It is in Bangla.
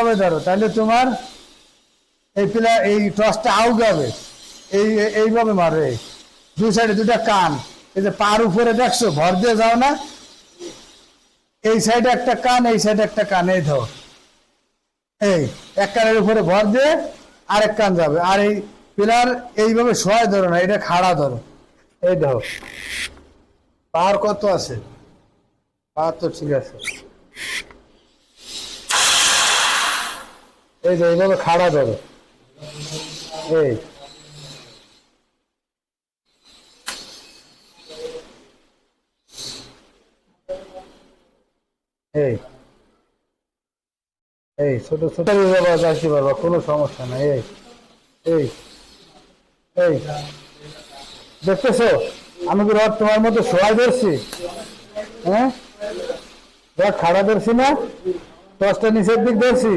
এইভাবে ধরো, তাহলে তোমার এই পিলার এই টসটা আউগাবে। এইভাবে মারো, এই দুই সাইডে দুটা কান, এই যে পার উপরে দেখছো ভর দিয়ে যাও না, এই সাইডে একটা কান, এই সাইডে একটা কান, এই ধর, এই এক কানের উপরে ভর দিয়ে আরেক কান যাবে। আর এই পিলার এইভাবে শোয়াই ধরো না, এটা খাড়া ধরো, এই ধরো। পার কত আছে? পার তো ঠিক আছে। এই যে এইভাবে খাড়া ধরো, এই এই এই ছোট ছোট আসতে পারবা, কোনো সমস্যা নাই। এই এই এই দেখতেছো আমি কি রড তোমার মতো শোয়াই ধরছি? হ্যাঁ, রড খাড়া ধরছি না, টসটা নিচের দিক ধরছি।